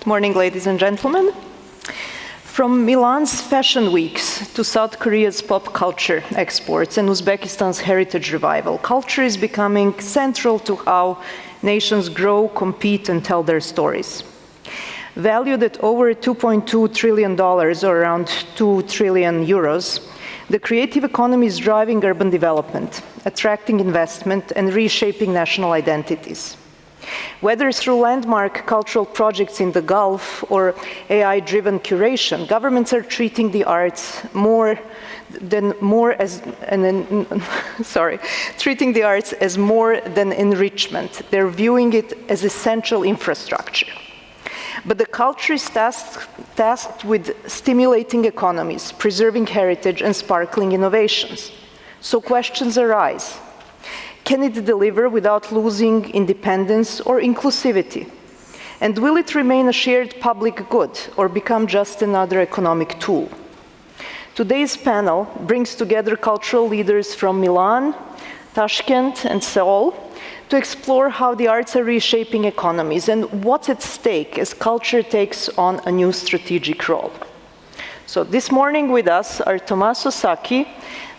Good morning, ladies and gentlemen. From Milan's fashion weeks to South Korea's pop culture exports and Uzbekistan's heritage revival, culture is becoming central to how nations grow, compete, and tell their stories. Valued at over $2.2 trillion, or around 2 trillion euros, the creative economy is driving urban development, attracting investment, and reshaping national identities. Whether through landmark cultural projects in the Gulf or AI-driven curation, governments are treating the arts treating the arts as more than enrichment. They're viewing it as essential infrastructure. But the culture is tasked with stimulating economies, preserving heritage, and sparkling innovations. So questions arise. Can it deliver without losing independence or inclusivity? And will it remain a shared public good or become just another economic tool? Today's panel brings together cultural leaders from Milan, Tashkent, and Seoul to explore how the arts are reshaping economies and what's at stake as culture takes on a new strategic role. So this morning with us are Tommaso Sacchi,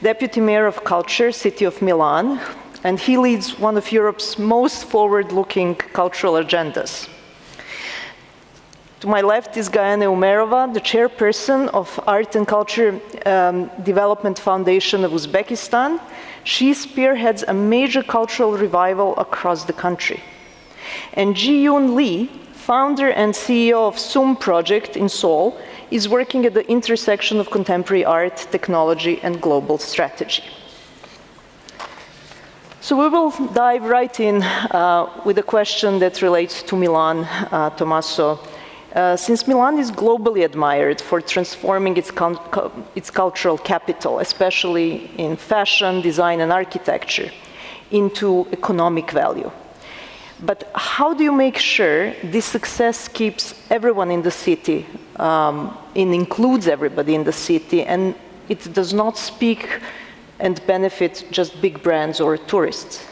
Deputy Mayor of Culture, City of Milan, and he leads one of Europe's most forward-looking cultural agendas. To my left is Gayane Umerova, the Chairperson of Art and Culture Development Foundation of Uzbekistan. She spearheads a major cultural revival across the country. And Jiyoon, founder and CEO of SUM project in Seoul, is working at the intersection of contemporary art, technology, and global strategy. So we will dive right in with a question that relates to Milan, Tommaso. Since Milan is globally admired for transforming its cultural capital, especially in fashion, design, and architecture, into economic value. But how do you make sure this success keeps everyone in the city, and includes everybody in the city, and it does not speak and benefit just big brands or tourists?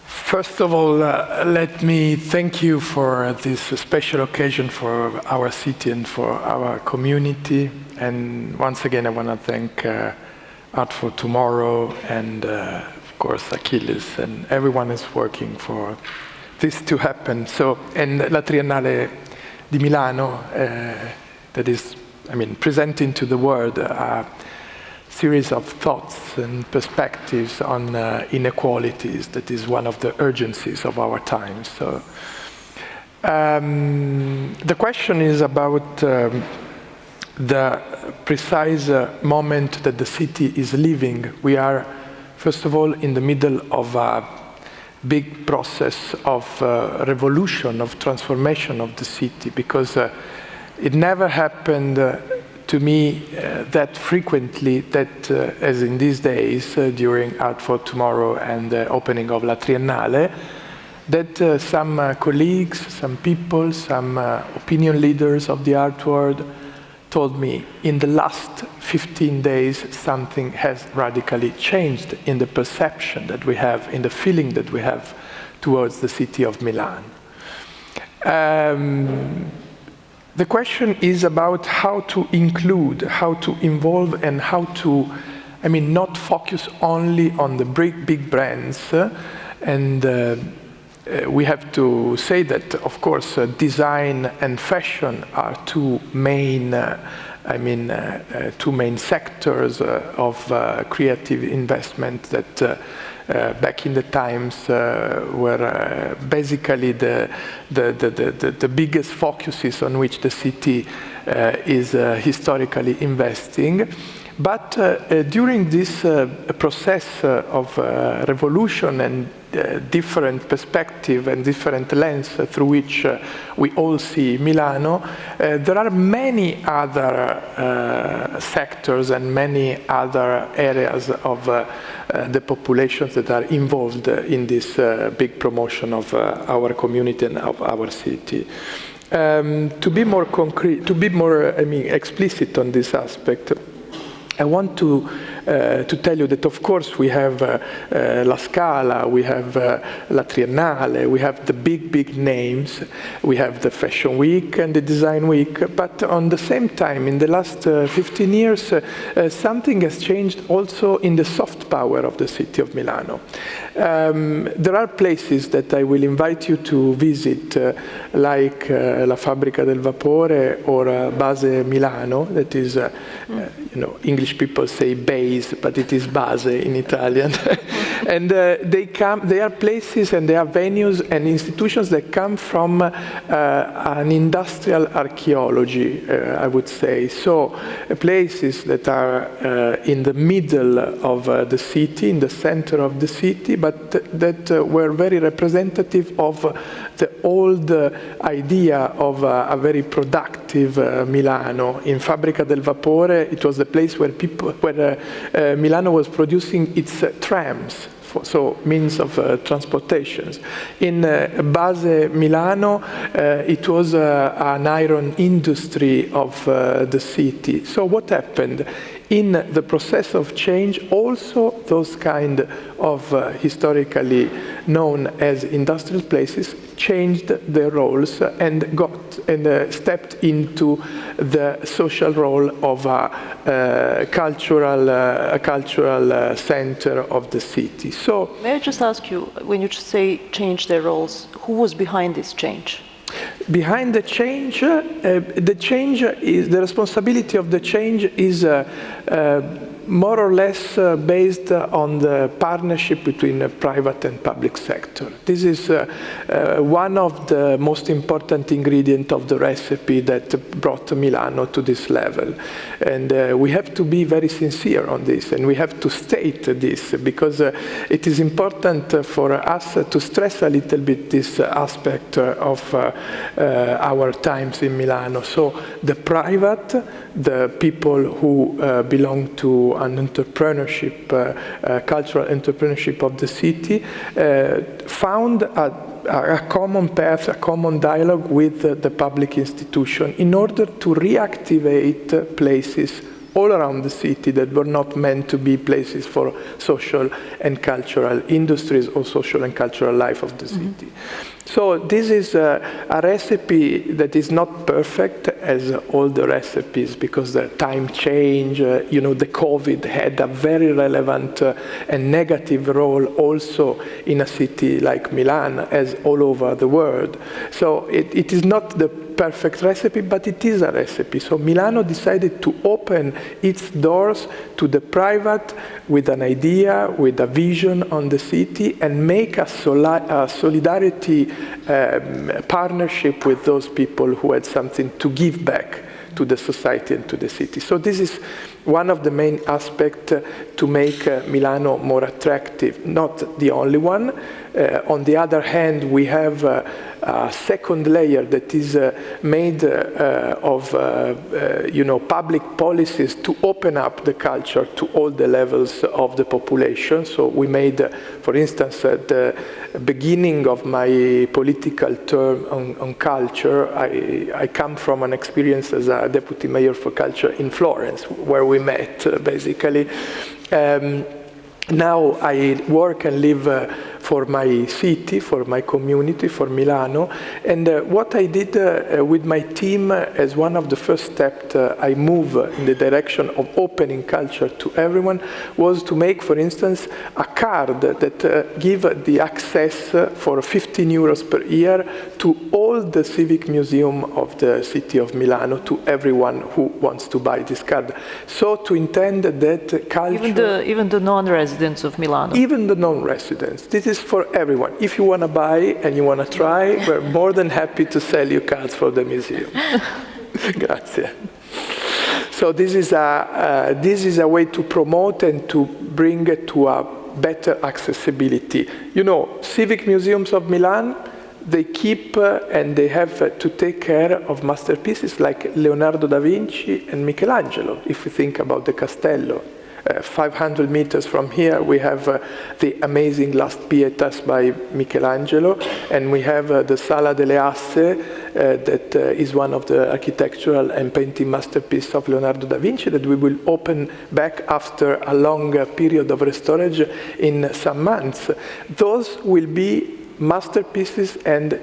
First of all, let me thank you for this special occasion for our city and for our community. And once again, I want to thank Art for Tomorrow and, of course, Achilles and everyone is working for this to happen. So, and La Triennale di Milano, that is, presenting to the world series of thoughts and perspectives on inequalities that is one of the urgencies of our time. So the question is about the precise moment that the city is living. We are, first of all, in the middle of a big process of revolution, of transformation of the city, because it never happened to me that frequently that as in these days during Art for Tomorrow and the opening of La Triennale, that some colleagues, some people, some opinion leaders of the art world told me in the last 15 days something has radically changed in the perception that we have, in the feeling that we have towards the city of Milan. The question is about how to include, how to involve, and how to, not focus only on the big brands. And we have to say that, of course, design and fashion are two main sectors of creative investment that back in the times were basically the biggest focuses on which the city is historically investing. But during this process of revolution and different perspective and different lens through which we all see Milano, there are many other sectors and many other areas of the populations that are involved in this big promotion of our community and of our city. To be more concrete, to be more explicit on this aspect, I want to to tell you that, of course, we have La Scala, we have La Triennale, we have the big names, we have the Fashion Week and the Design Week, but on the same time, in the last 15 years, something has changed also in the soft power of the city of Milano. There are places that I will invite you to visit, like La Fabbrica del Vapore or Base Milano, that is, English people say base, but it is base in Italian. And they are places and they are venues and institutions that come from an industrial archaeology, I would say. So places that are in the middle of the city, in the center of the city, but that were very representative of the old idea of a very productive Milano. In Fabbrica del Vapore, it was the place where Milano was producing its trams, so means of transportations. In Base Milano, it was an iron industry of the city. So what happened? In the process of change, also those kind of historically known as industrial places changed their roles and stepped into the social role of a cultural center of the city. So, may I just ask you, when you say change their roles, who was behind this change? Behind the change is the responsibility of the change is more or less based on the partnership between the private and public sector. This is one of the most important ingredients of the recipe that brought Milano to this level. And we have to be very sincere on this, and we have to state this, because it is important for us to stress a little bit this aspect of our times in Milano. So the private, the people who belong to an entrepreneurship, cultural entrepreneurship of the city, found a common path, a common dialogue with the public institution in order to reactivate places all around the city that were not meant to be places for social and cultural industries or social and cultural life of the city. So this is a recipe that is not perfect as all the recipes, because the time change, the COVID had a very relevant and negative role also in a city like Milan, as all over the world. So it is not the perfect recipe, but it is a recipe. So Milano decided to open its doors to the private with an idea, with a vision on the city, and make a solidarity partnership with those people who had something to give back to the society and to the city. So this is one of the main aspects to make Milano more attractive, not the only one. On the other hand, we have a second layer that is made of public policies to open up the culture to all the levels of the population. So we made, for instance, at the beginning of my political term on culture, I come from an experience as a deputy mayor for culture in Florence, where we met, basically. Now I work and live for my city, for my community, for Milano. And what I did with my team as one of the first steps I move in the direction of opening culture to everyone was to make, for instance, a card that give the access for 15 euros per year to all the civic museum of the city of Milano, to everyone who wants to buy this card. So to intend that culture... Even the non-residents of Milano? Even the non-residents. This is for everyone. If you want to buy and you want to try, we're more than happy to sell you cards for the museum. Grazie. So this is a way to promote and to bring it to a better accessibility. Civic museums of Milan, they keep and they have to take care of masterpieces like Leonardo da Vinci and Michelangelo, if we think about the Castello. 500 meters from here, we have the amazing Last Pietas by Michelangelo, and we have the Sala delle Asse, that is one of the architectural and painting masterpieces of Leonardo da Vinci, that we will open back after a long period of restorage in some months. Those will be masterpieces and,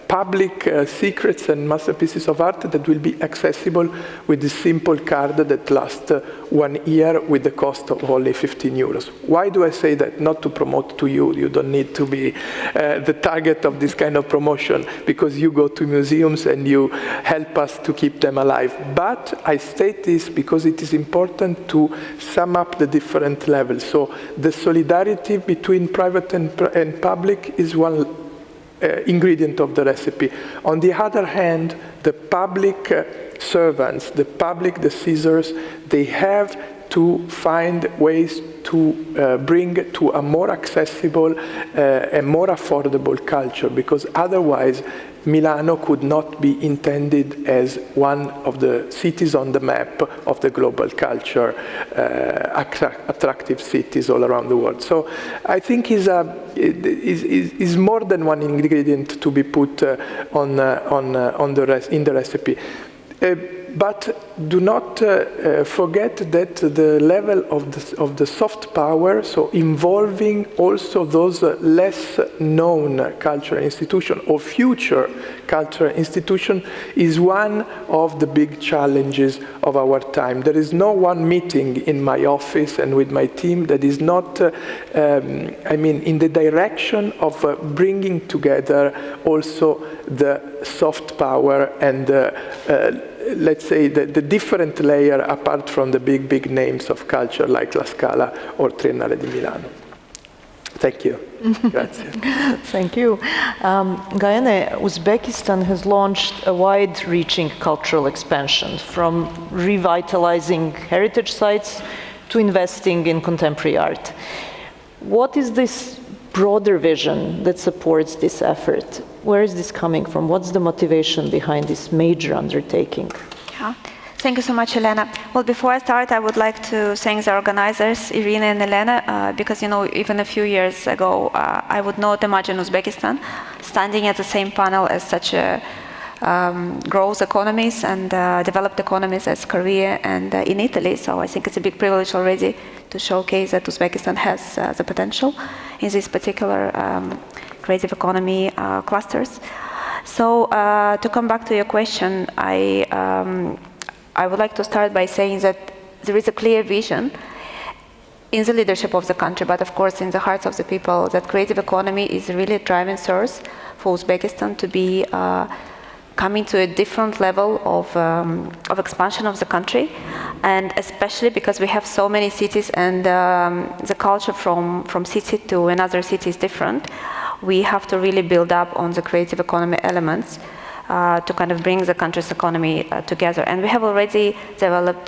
public secrets and masterpieces of art that will be accessible with this simple card that lasts 1 year with the cost of only 15 euros. Why do I say that? Not to promote to you. You don't need to be the target of this kind of promotion, because you go to museums and you help us to keep them alive. But I state this because it is important to sum up the different levels. So the solidarity between private and public is one ingredient of the recipe. On the other hand, the public servants, the public decisors, they have to find ways to bring to a more accessible and more affordable culture, because otherwise Milano could not be intended as one of the cities on the map of the global culture, attractive cities all around the world. So I think is more than one ingredient to be put in the recipe. But do not forget that the level of the soft power, so involving also those less known cultural institutions or future cultural institutions, is one of the big challenges of our time. There is no one meeting in my office and with my team that is not, in the direction of bringing together also the soft power and let's say the different layer apart from the big names of culture like La Scala or Triennale di Milano. Thank you. Grazie. Thank you. Gayane, Uzbekistan has launched a wide-reaching cultural expansion, from revitalizing heritage sites to investing in contemporary art. What is this broader vision that supports this effort? Where is this coming from? What's the motivation behind this major undertaking? Yeah. Thank you so much, Jelena. Well, before I start, I would like to thank the organizers, Irina and Jelena, because, even a few years ago, I would not imagine Uzbekistan standing at the same panel as such a growth economies and developed economies as Korea and in Italy. So I think it's a big privilege already to showcase that Uzbekistan has the potential in these particular creative economy clusters. So to come back to your question, I would like to start by saying that there is a clear vision in the leadership of the country, but of course in the hearts of the people, that creative economy is really a driving source for Uzbekistan to be coming to a different level of expansion of the country, and especially because we have so many cities and the culture from city to another city is different. We have to really build up on the creative economy elements to kind of bring the country's economy together. And we have already developed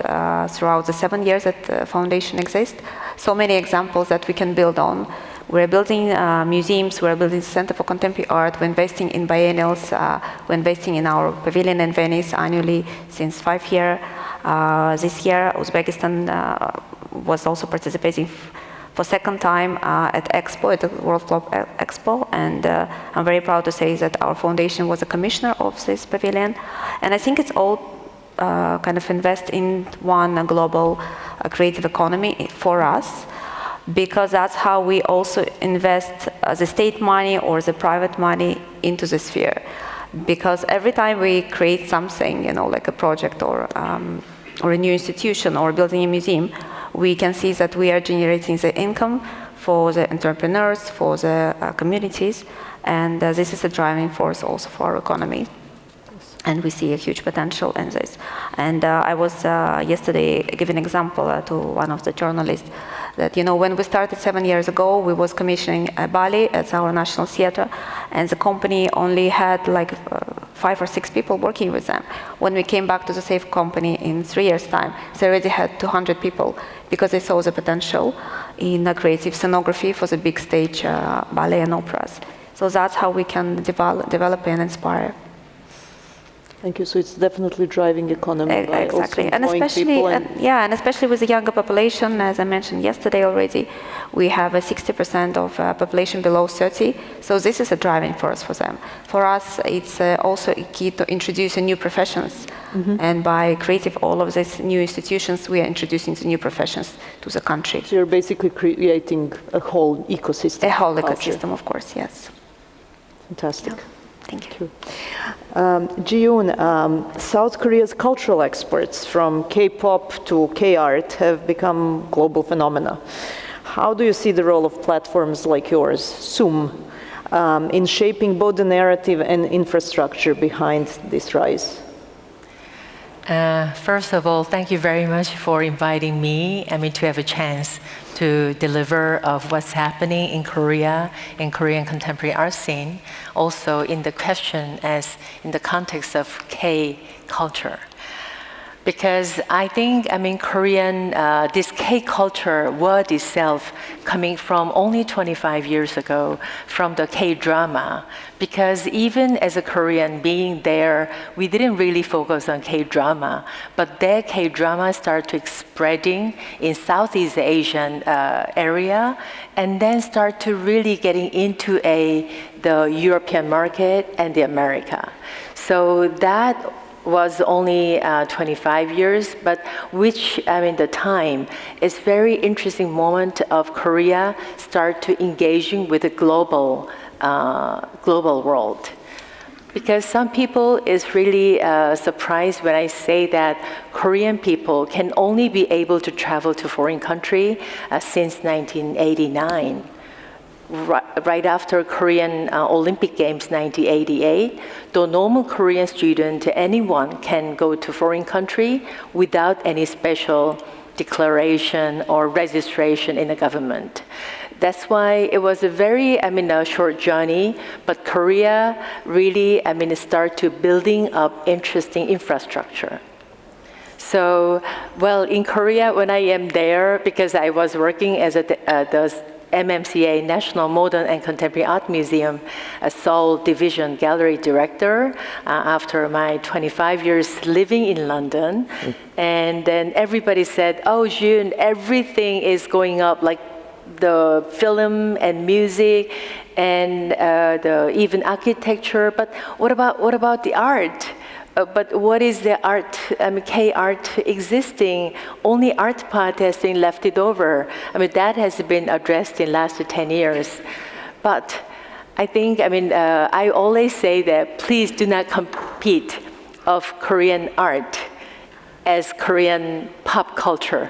throughout the 7 years that the foundation exists, so many examples that we can build on. We're building museums, we're building Center for Contemporary Art, we're investing in biennials, we're investing in our pavilion in Venice annually since 5 years. This year, Uzbekistan was also participating for second time at Expo, at the World Club Expo, and I'm very proud to say that our foundation was a commissioner of this pavilion. And I think it's all kind of invest in one global creative economy for us, because that's how we also invest the state money or the private money into the sphere. Because every time we create something, like a project or a new institution or building a museum, we can see that we are generating the income for the entrepreneurs, for the communities, and this is a driving force also for our economy. And we see a huge potential in this. And I was yesterday giving an example to one of the journalists that, when we started 7 years ago, we was commissioning Bali as our national theater, and the company only had like 5 or 6 people working with them. When we came back to the SAFE company in 3 years' time, they already had 200 people, because they saw the potential in creative scenography for the big stage ballet and operas. So that's how we can develop and inspire. Thank you. So it's definitely driving economy by Exactly, also and employing especially, people and especially with the younger population, as I mentioned yesterday already, we have a 60% of population below 30. So this is a driving force for them. For us, it's also key to introduce new professions, and by creating all of these new institutions, we are introducing the new professions to the country. So you're basically creating a whole ecosystem. A whole culture. ecosystem, of course, yes. Fantastic. Thank you. Jiyoon, South Korea's cultural exports from K-pop to K-art have become global phenomena. How do you see the role of platforms like yours, Zoom, in shaping both the narrative and infrastructure behind this rise? First of all, thank you very much for inviting me, to have a chance to deliver of what's happening in Korea, in Korean contemporary art scene, also in the question as in the context of K culture. Because I think, Korean, this K culture word itself coming from only 25 years ago from the K drama. Because even as a Korean being there, we didn't really focus on K drama, but their K drama started to spreading in Southeast Asian area, and then start to really getting into the European market and the America. So that was only 25 years, but which, the time is very interesting moment of Korea start to engaging with the global world. Because some people is really surprised when I say that Korean people can only be able to travel to foreign country since 1989. Right after Korean Olympic Games 1988, the normal Korean student, anyone can go to foreign country without any special declaration or registration in the government. That's why it was a very, a short journey, but Korea really, start to building up interesting infrastructure. So, well, in Korea, when I am there, because I was working as the MMCA, National Modern and Contemporary Art Museum, Seoul Division Gallery Director after my 25 years living in London. And then everybody said, oh, Jiyoon, everything is going up, like the film and music and the even architecture, but what about the art? But what is the art, K-art existing? Only art part has been left it over. That has been addressed in last 10 years. But I think, I always say that please do not compete of Korean art as Korean pop culture.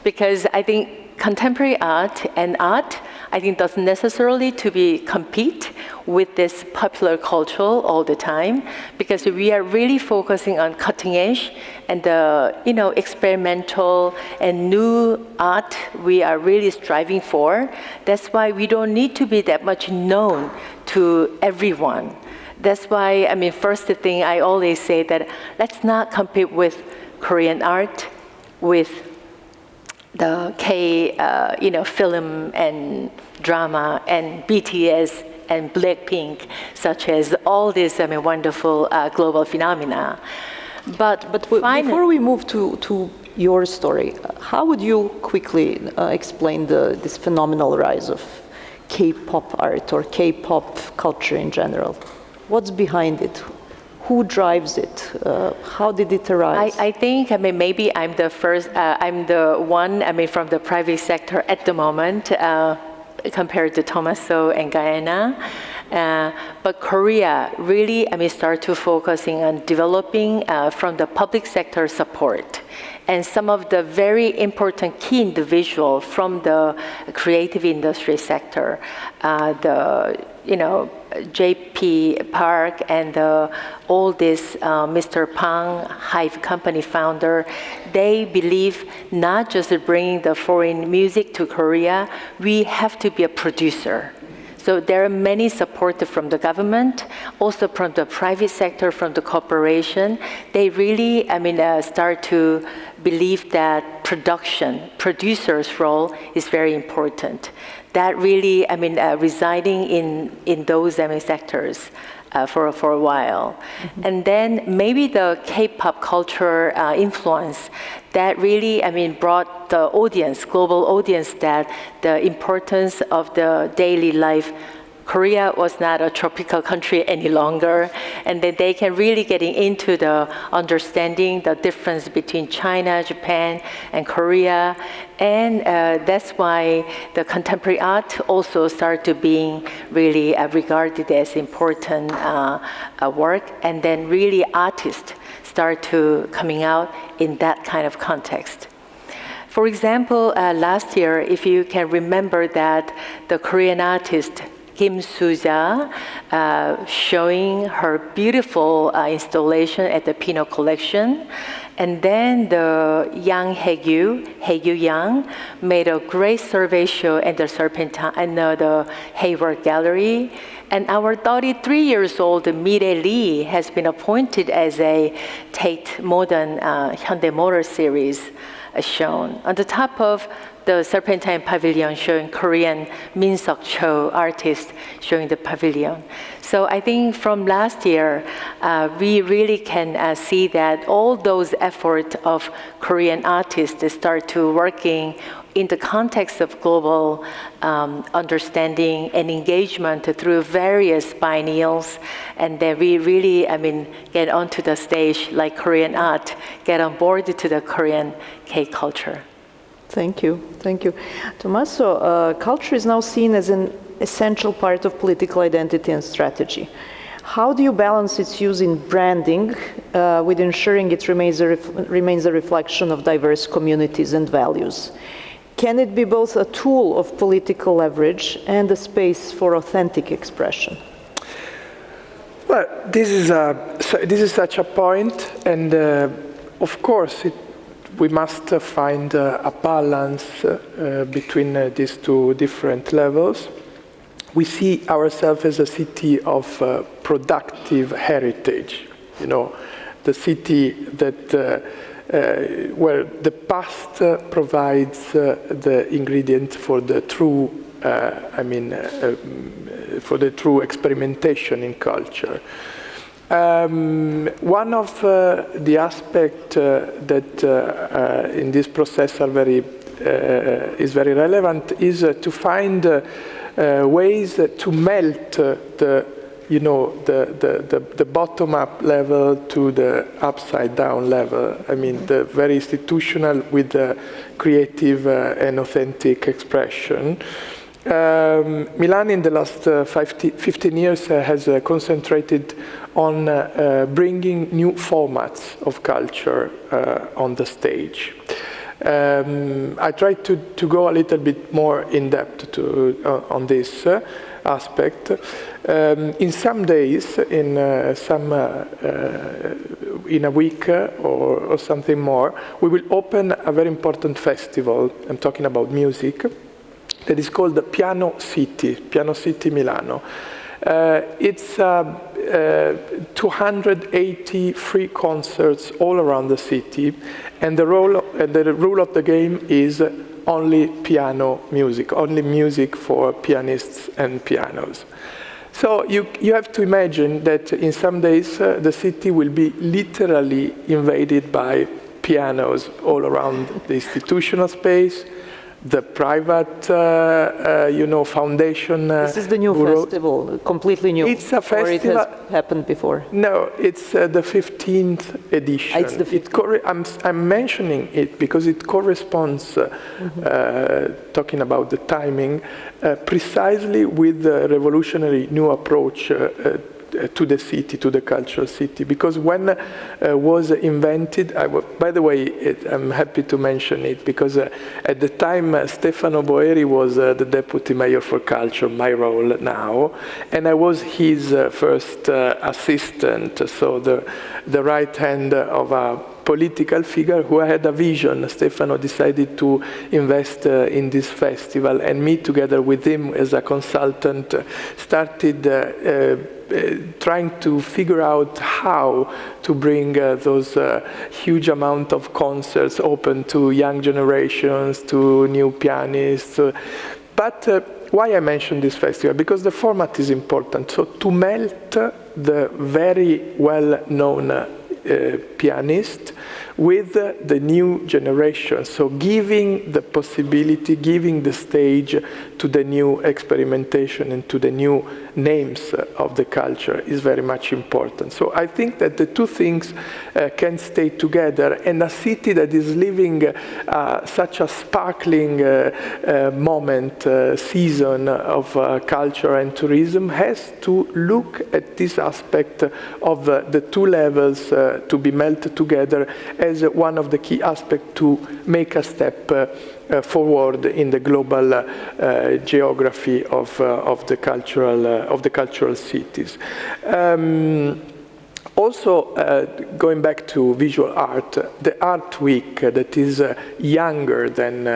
Because I think contemporary art and art, I think doesn't necessarily to be compete with this popular culture all the time, because we are really focusing on cutting edge and the experimental and new art we are really striving for. That's why we don't need to be that much known to everyone. That's why, first thing I always say that let's not compete with Korean art with the K, film and drama and BTS and Blackpink, such as all these wonderful global phenomena. But before we move to your story, how would you quickly explain this phenomenal rise of K-pop art or K-pop culture in general? What's behind it? Who drives it? How did it arise? I think, maybe I'm the first, I'm the one, from the private sector at the moment, compared to Tommaso and Gayane. But Korea really, start to focusing on developing from the public sector support. And some of the very important key individuals from the creative industry sector, JP Park and all this Mr. Pang, Hive company founder, they believe not just bringing the foreign music to Korea, we have to be a producer. So there are many support from the government, also from the private sector, from the corporation. They really, start to believe that producer's role is very important. That really, residing in those sectors, for a while. And then maybe the K-pop culture influence that really, brought the audience, global audience, that the importance of the daily life. Korea was not a tropical country any longer, and that they can really get into the understanding the difference between China, Japan, and Korea. And that's why the contemporary art also started to being really regarded as important work, and then really artists start to coming out in that kind of context. For example, last year, if you can remember that the Korean artist Kim Soo-ja showing her beautiful installation at the Pinot Collection. And then the young Haegyu Yang, made a great survey show at the Serpentine and the Hayward Gallery. And our 33 years old Mire Lee has been appointed as a Tate Modern Hyundai Motor Series shown. On the top of the Serpentine Pavilion showing Korean Min Seok Cho artist showing the pavilion. So I think from last year, we really can see that all those efforts of Korean artists start to working in the context of global understanding and engagement through various biennials, and then we really, get onto the stage like Korean art, get on board to the Korean K-culture. Thank you. Thank you. Tommaso, culture is now seen as an essential part of political identity and strategy. How do you balance its use in branding with ensuring it remains a reflection of diverse communities and values? Can it be both a tool of political leverage and a space for authentic expression? Well, this is such a point, and of course, we must find a balance between these two different levels. We see ourselves as a city of productive heritage, the city that where the past provides the ingredient for the true, for the true experimentation in culture. One of the aspects that in this process is very relevant is to find ways to melt the bottom-up level to the upside-down level. The very institutional with the creative and authentic expression. Milan in the last 15 years has concentrated on bringing new formats of culture on the stage. I tried to go a little bit more in depth on this aspect. In some days, in a week or something more, we will open a very important festival. I'm talking about music. That is called the Piano City Milano. It's 280 free concerts all around the city, and the rule of the game is only piano music, only music for pianists and pianos. So you have to imagine that in some days the city will be literally invaded by pianos all around the institutional space, the private, foundation. This is the new festival, completely new. It's a festival. Or it has happened before? No, it's the 15th edition. It's the 15th. I'm mentioning it because it corresponds, talking about the timing, precisely with the revolutionary new approach to the city, to the cultural city. Because when was invented, by the way, I'm happy to mention it, because at the time Stefano Boeri was the deputy mayor for culture, my role now, and I was his first assistant, so the right hand of a political figure who had a vision. Stefano decided to invest in this festival, and me together with him as a consultant started trying to figure out how to bring those huge amount of concerts open to young generations, to new pianists. But why I mentioned this festival? Because the format is important. So to melt the very well-known pianist with the new generation. So giving the possibility, giving the stage to the new experimentation and to the new names of the culture is very much important. So I think that the two things can stay together, and a city that is living such a sparkling moment, season of culture and tourism has to look at this aspect of the two levels to be melted together as one of the key aspects to make a step forward in the global geography of the cultural cities. Also, going back to visual art, the Art Week that is younger than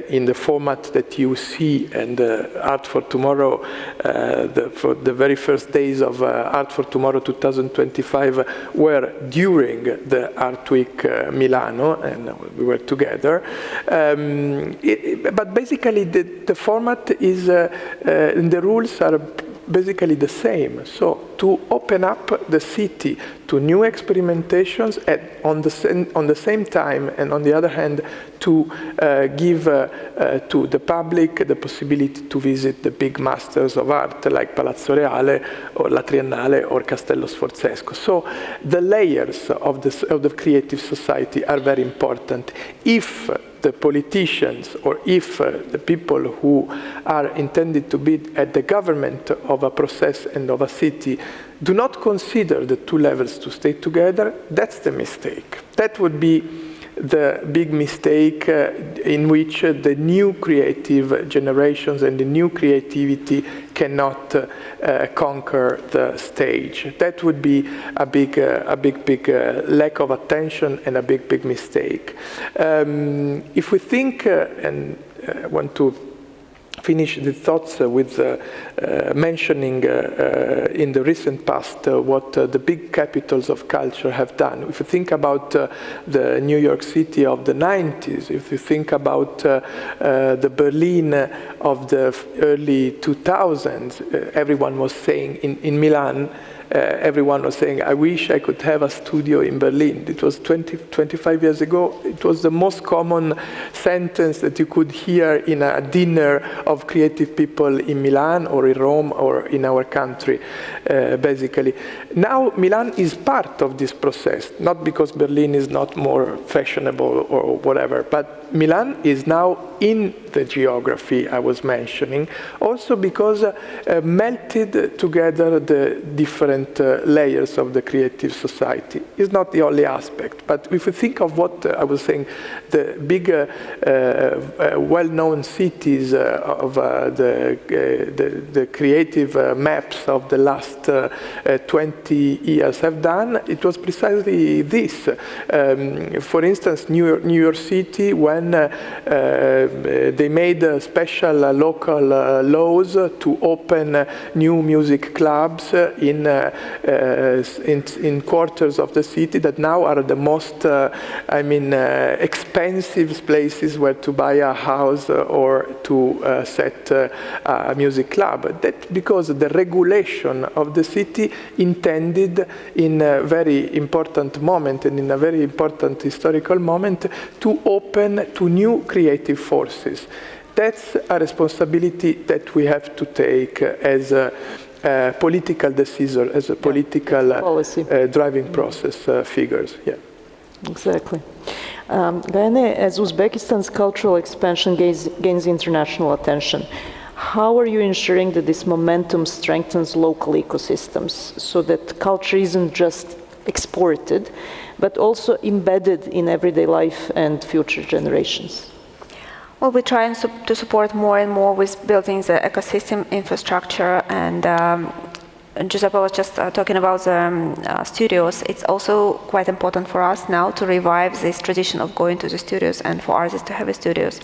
in the format that you see, and Art for Tomorrow, for the very first days of Art for Tomorrow 2025 were during the Art Week Milano, and we were together. But basically, the format is, and the rules are basically the same. So to open up the city to new experimentations on the same time, and on the other hand, to give to the public the possibility to visit the big masters of art like Palazzo Reale or La Triennale or Castello Sforzesco. So the layers of the creative society are very important. If the politicians, or if the people who are intended to be at the government of a process and of a city do not consider the two levels to stay together, that's the mistake. That would be the big mistake in which the new creative generations and the new creativity cannot conquer the stage. That would be a big lack of attention and a big mistake. If we think, and I want to finish the thoughts with mentioning in the recent past what the big capitals of culture have done. If you think about the New York City of the 90s, if you think about the Berlin of the early 2000s, everyone was saying in Milan, everyone was saying, I wish I could have a studio in Berlin. It was 25 years ago. It was the most common sentence that you could hear in a dinner of creative people in Milan or in Rome or in our country, basically. Now Milan is part of this process, not because Berlin is not more fashionable or whatever, but Milan is now in the geography I was mentioning, also because melted together the different layers of the creative society. Is not the only aspect, but if we think of what I was saying, the big well-known cities of the creative maps of the last 20 years have done, it was precisely this. For instance, New York City, when they made special local laws to open new music clubs in quarters of the city that now are the most, expensive places where to buy a house or to set a music club. That because the regulation of the city intended in a very important moment and in a very important historical moment to open to new creative forces. That's a responsibility that we have to take as a political decision, as a political driving process figures. Yeah. Exactly. Gayane, as Uzbekistan's cultural expansion gains international attention, how are you ensuring that this momentum strengthens local ecosystems so that culture isn't just exported, but also embedded in everyday life and future generations? Well, we try to support more and more with building the ecosystem infrastructure, and Giuseppe was just talking about the studios. It's also quite important for us now to revive this tradition of going to the studios and for artists to have studios.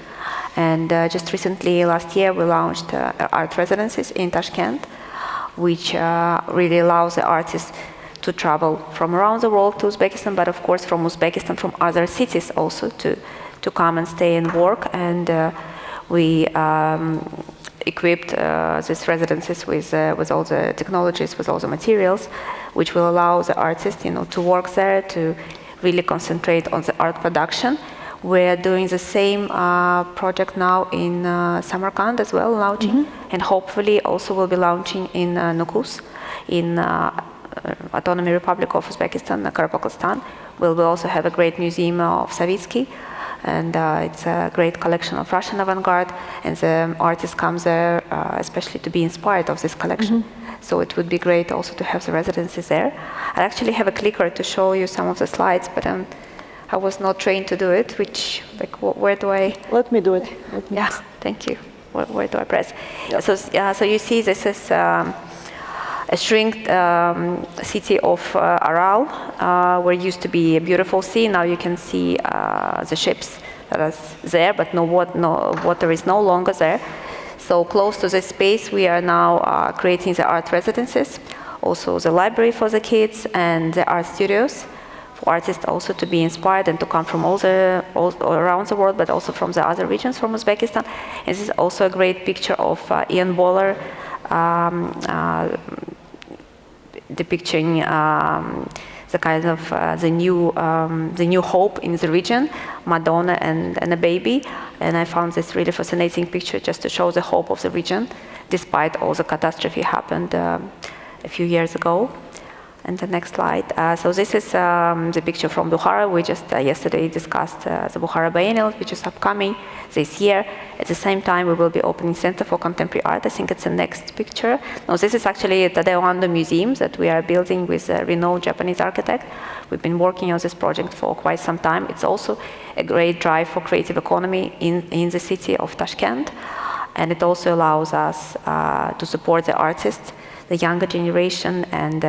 And just recently, last year, we launched art residencies in Tashkent, which really allows the artists to travel from around the world to Uzbekistan, but of course from Uzbekistan, from other cities also to come and stay and work. And we equipped these residences with all the technologies, with all the materials, which will allow the artists, to work there, to really concentrate on the art production. We're doing the same project now in Samarkand as well, launching, and hopefully also will be launching in Nukus, in Autonomous Republic of Uzbekistan, Kyrgyzstan. We'll also have a great museum of Savitsky, and it's a great collection of Russian avant-garde, and the artists come there especially to be inspired of this collection. So it would be great also to have the residencies there. I actually have a clicker to show you some of the slides, but I was not trained to do it, where do I? Let me do it. Yeah, thank you. Where do I press? Yep. So you see this is a shrinked city of Aral, where it used to be a beautiful sea. Now you can see the ships that are there, but water is no longer there. So close to this space, we are now creating the art residences, also the library for the kids, and the art studios for artists also to be inspired and to come from all around the world, but also from the other regions from Uzbekistan. And this is also a great picture of Ian Boller depicting the kind of the new hope in the region, Madonna and a baby. And I found this really fascinating picture just to show the hope of the region, despite all the catastrophe happened a few years ago. And the next slide. So this is the picture from Bukhara. We just yesterday discussed the Bukhara Biennial, which is upcoming this year. At the same time, we will be opening Center for Contemporary Art. I think it's the next picture. No, this is actually Tadao Ando Museum that we are building with a renowned Japanese architect. We've been working on this project for quite some time. It's also a great drive for creative economy in the city of Tashkent. And it also allows us to support the artists, the younger generation, and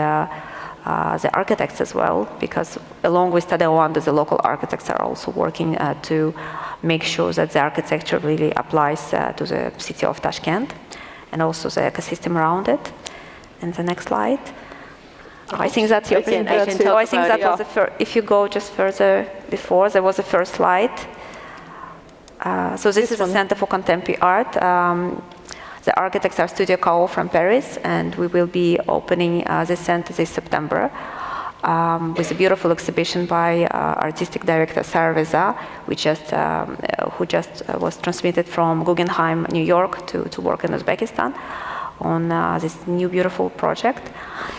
the architects as well, because along with Tadao Ando, the local architects are also working to make sure that the architecture really applies to the city of Tashkent, and also the ecosystem around it. And the next slide. I think that's your. I think that was the first. If you go just further before, there was the first slide. So this is the Center for Contemporary Art. The architects are Studio Kao from Paris, and we will be opening this center this September with a beautiful exhibition by artistic director Sarah Reza, who just was transmitted from Guggenheim, New York, to work in Uzbekistan on this new beautiful project.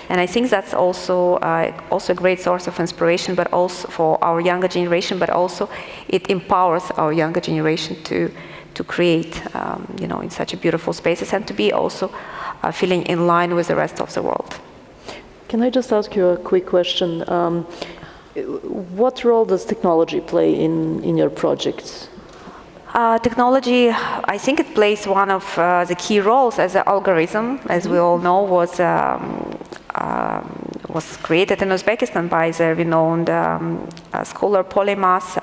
And I think that's also a great source of inspiration, but also for our younger generation, but also it empowers our younger generation to create, in such a beautiful spaces, and to be also feeling in line with the rest of the world. Can I just ask you a quick question? What role does technology play in your projects? Technology, I think it plays one of the key roles as an algorithm, as we all know, was created in Uzbekistan by the renowned scholar polymath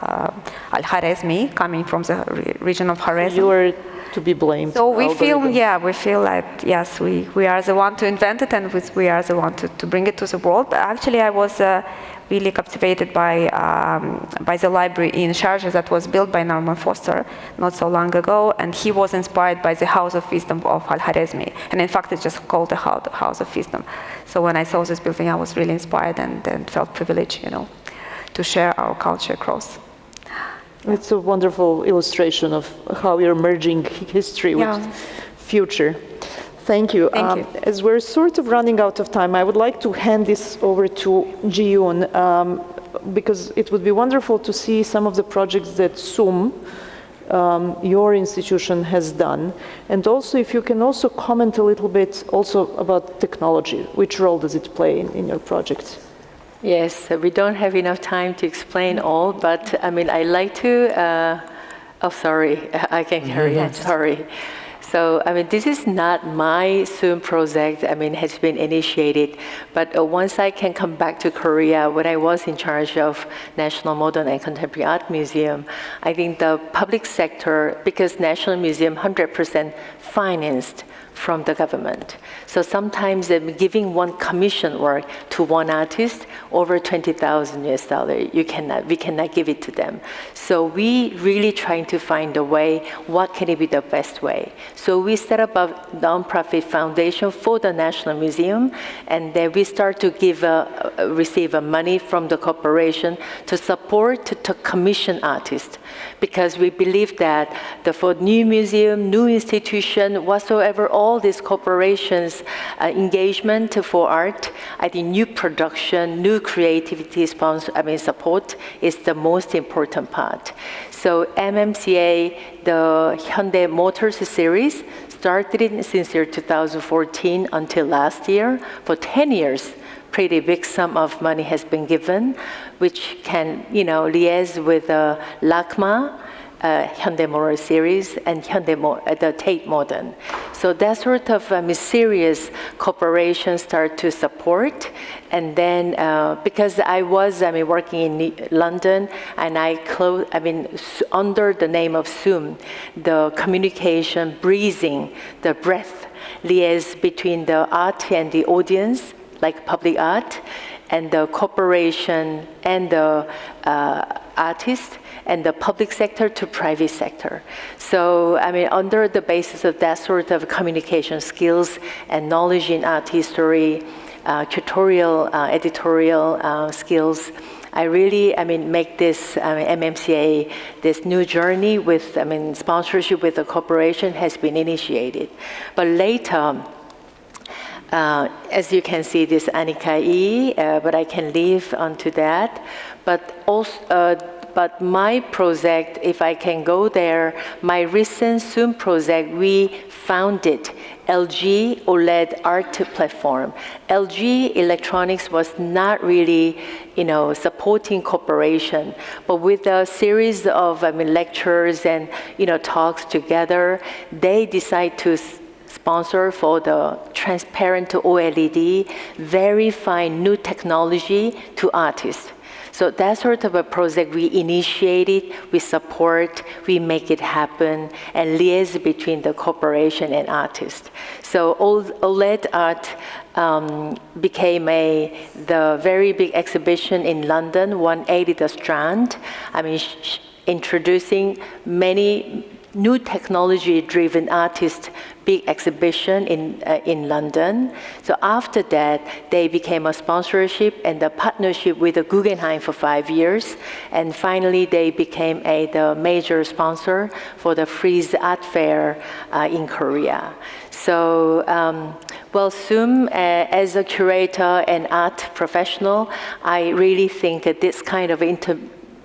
Al-Khwarizmi, coming from the region of Khwarezm. You are to be blamed. So we feel like, yes, we are the one to invent it, and we are the one to bring it to the world. But actually, I was really captivated by the library in Sharjah that was built by Norman Foster not so long ago, and he was inspired by the House of Wisdom of Al-Khwarizmi, and in fact it's just called the House of Wisdom. So when I saw this building, I was really inspired and felt privileged, to share our culture across. It's a wonderful illustration of how you're merging history with future. Thank you. Thank you. As we're sort of running out of time, I would like to hand this over to Jiyoon, because it would be wonderful to see some of the projects that SUM, your institution, has done. And also, if you can also comment a little bit also about technology. Which role does it play in your projects? Yes, we don't have enough time to explain all, but I like to, sorry, I can carry on, sorry. So, this is not my SUM project, has been initiated, but once I can come back to Korea, when I was in charge of National Modern and Contemporary Art Museum, I think the public sector, because National Museum 100% financed from the government. So sometimes giving one commission work to one artist over $20,000 US, we cannot give it to them. So we really trying to find a way, what can it be the best way? So we set up a nonprofit foundation for the National Museum, and then we start to receive money from the corporation to support, to commission artists, because we believe that for new museum, new institution, whatsoever, all these corporations engagement for art, I think new production, new creativity support is the most important part. So MMCA, the Hyundai Motors series, started since year 2014 until last year. For 10 years, pretty big sum of money has been given, which can, liaise with LACMA, Hyundai Motor series, and the Tate Modern. So that sort of serious corporations start to support. And then, because I was working in London, and under the name of Zoom, the communication, breathing, the breath, liaise between the art and the audience, like public art, and the corporation and the artist, and the public sector to private sector. So, under the basis of that sort of communication skills and knowledge in art history, curatorial, editorial skills, I really, make this MMCA, this new journey with, sponsorship with the corporation has been initiated. But later, as you can see, this Anika E, but I can leave onto that. But also, but my project, if I can go there, my recent Zoom project, we founded LG OLED art platform. LG Electronics was not really, supporting corporation, but with a series of lectures and talks together, they decide to sponsor for the transparent OLED, very fine new technology to artists. So that sort of a project we initiated, we support, we make it happen, and liaise between the corporation and artist. So OLED art became the very big exhibition in London, 180 The Strand. Introducing many new technology-driven artists, big exhibition in London. So after that, they became a sponsorship and a partnership with the Guggenheim for 5 years. And finally, they became the major sponsor for the Frieze Art Fair in Korea. So, Zoom, as a curator and art professional, I really think that this kind of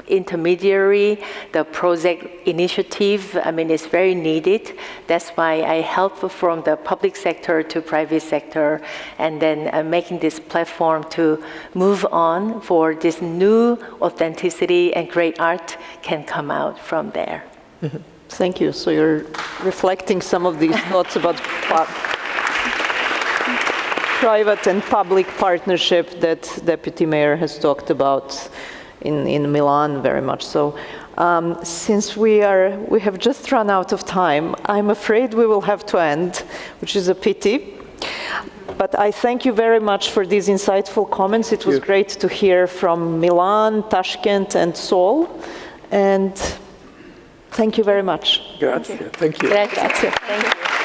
intermediary, the project initiative, is very needed. That's why I help from the public sector to private sector, and then making this platform to move on for this new authenticity and great art can come out from there. Mm-hmm. Thank you. So you're reflecting some of these thoughts about private and public partnership that Deputy Mayor has talked about in Milan very much. So since we have just run out of time, I'm afraid we will have to end, which is a pity. But I thank you very much for these insightful comments. It was great to hear from Milan, Tashkent, and Seoul. And thank you very much. Grazie. Thank you. Grazie. Thank you.